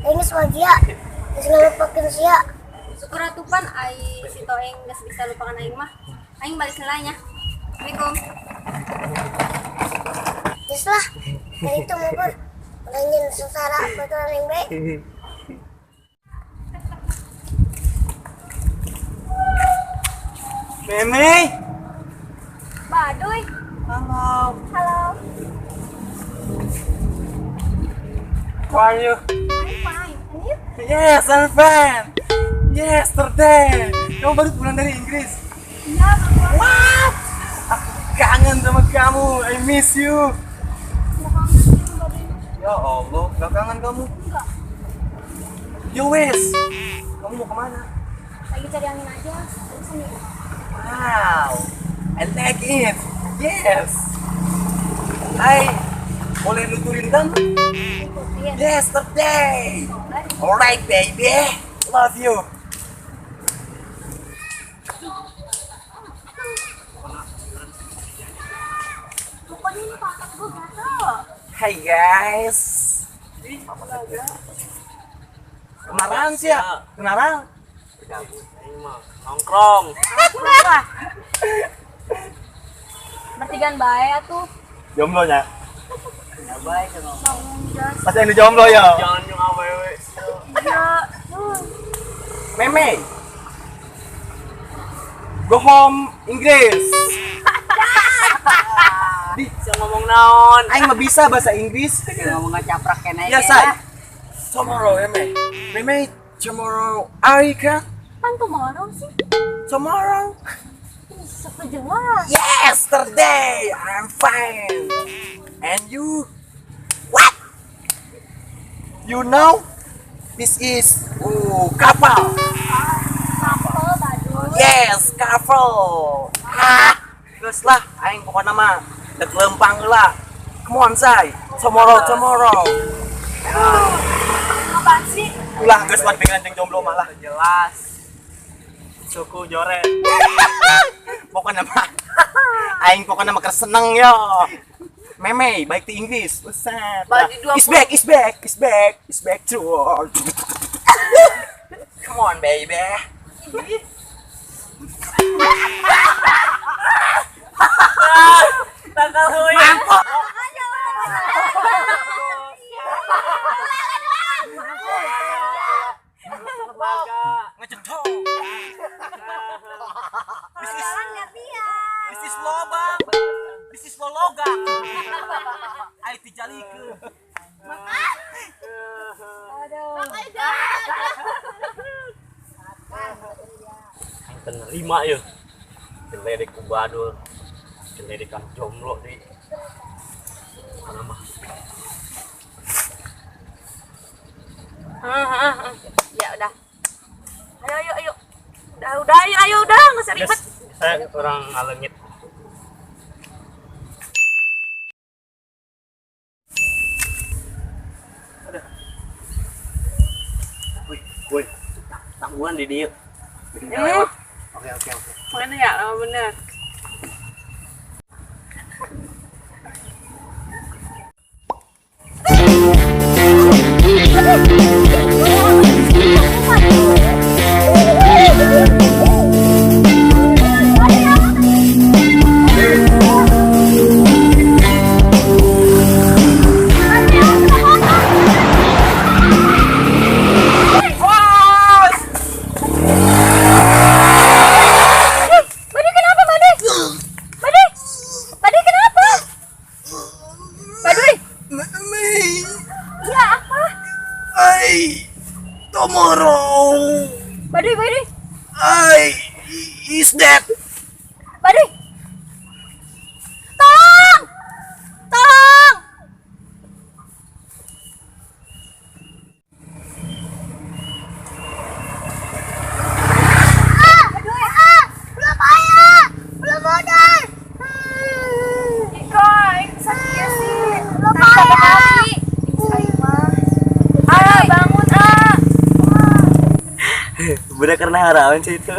Ini sebagia. Jangan lupakan sia. Syukur atupan ai si Toeng geus bisa lupakan aing mah. Aing balik nilainya. Assalamualaikum. Yes lah. Dari itu mubur. Ulangin sengsara baturan yang baik. Meme. Baduy. Halo. Halo. How are you? I'm fine. And you? Yes, I'm fine. Yesterday. Kamu baru pulang dari Inggris. Iya, Bang. What? Aku kangen sama kamu. I miss you. Ya Allah, gak kangen kamu? Enggak. Yo wes. Kamu mau kemana? Lagi cari angin aja. Terus sini. Wow, I like it. Yes. Hai, boleh nuturin kan? Iya. Yesterday. Alright, baby. Love you. Pokoknya ini pakat gue gatel. Hai guys. Kenalan sih ya? Kenalan? Ini mah nongkrong. Bertigaan bae atuh. Jomblonya? Ya baik kan. Bangun jas. Pas yang di jomblo ya? Jangan nyung awewe. Iya. Meme. Go home Inggris. Bisa ngomong naon. Aing mah bisa bahasa Inggris. Ngomong ngacaprak kena. Ya say. Tomorrow, Meme. Meme, tomorrow. Arika. Kan tomorrow sih. Tomorrow. Sepejelas. Yesterday, I'm fine. And you? What? You know? This is kapal. Kapal baduy. Yes, kapal. Ah, terus lah, aing pokoknya mah dek lempang lah. Come on, say. Tomorrow. Apaan sih? Ulah, geus wan pengen jeung jomblo malah. Jelas. Suku joret. Pokoknya mah aing pokoknya mah seneng yo. Meme, baik di Inggris. Buset. Ba, di 20. Is back to work. Come on, baby. Tanggal huy. Ngecetong. Jalan gantian. This is lobang. This is lologa. Ai tijalikeun. Aduh. Yang penerima ya. Celedek ku badul. Celedekan jomblo di. Mana mah? Ya udah. Ayo. Udah, ayo, nggak usah ribet. Saya orang ngalengit. Woi, tanggungan di dia. Oke. Mana ya? Oh, bener. Tomorrow. Baduy. Is that? Baduy. Tolong. Belum modal. Iko, sakit sih. Belum Tadi bayar. kali. Aing mah. Ayo bangun, Bener karena harapan sih itu.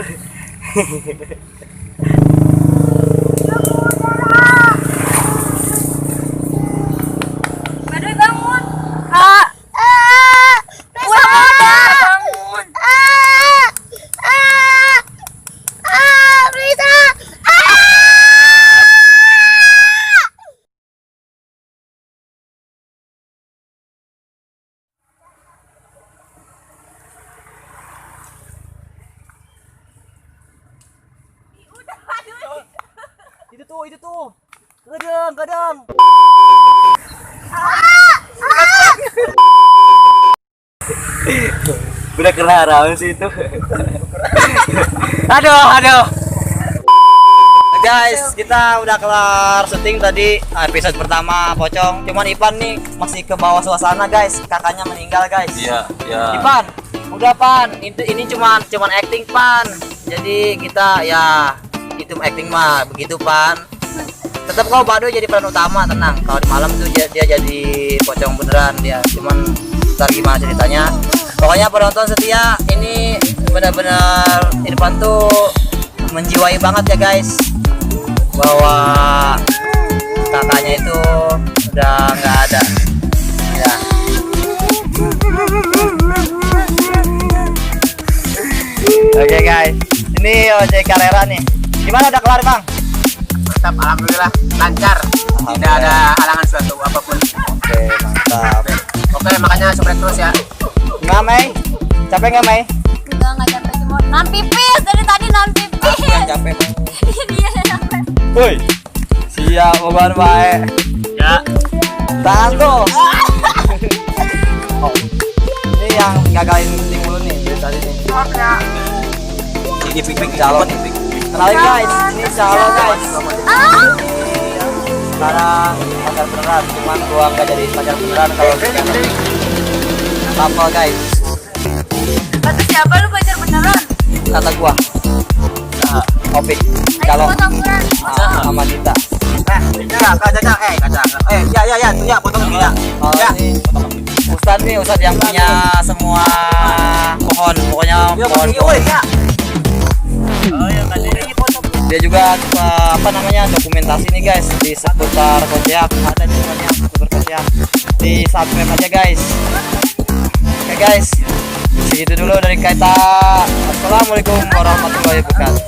Baduy bangun. Besok itu tuh. Gadang. Udah kelar sih itu. Aduh. Guys, kita udah kelar syuting tadi episode pertama Pocong. Cuman Ipan nih masih ke bawah suasana guys. Kakaknya meninggal guys. Iya. Ipan, udah Pan. Ini cuman acting Pan. Jadi kita ya itu acting mah begitu Pan. Tetap kau Bado jadi peran utama, tenang. Kalau di malam tuh dia jadi pocong beneran dia. Cuman ntar gimana ceritanya. Pokoknya penonton setia ini benar-benar Irfan tuh menjiwai banget ya guys. Bahwa kakaknya itu udah nggak ada. Ya. Oke guys, ini ojek Carrera nih. Gimana udah kelar bang? Mantap, alhamdulillah lancar. Tidak ada halangan suatu apapun. Oke mantap. Oke, makanya sukses terus ya. Nggak Mei? Capek nggak Mei? Enggak capek cuma nahan pipis dari tadi nahan pipis. Capek. Iya capek. Woi, siap obat baik. Ya. Tahan tuh. Oh, ini yang gagalin ting dulu nih dari tadi nih. Ini pik calon. Kenalin guys, ini calon guys. Sekarang pacar beneran, cuman gua nggak jadi pacar beneran kalau sekarang. Apa guys? Kata siapa lu pacar beneran? Kata gua. Opik, calon sama Dita. Ya, tuh ya, potong gila. Ya. Ustadz nih, Ustadz yang punya semua pohon, pokoknya pohon. Dia juga apa namanya dokumentasi nih guys di seputar Kosiap, ada di namanya seputar Kosiap, di subscribe aja guys. Oke guys, segitu dulu dari kita. Assalamualaikum warahmatullahi wabarakatuh.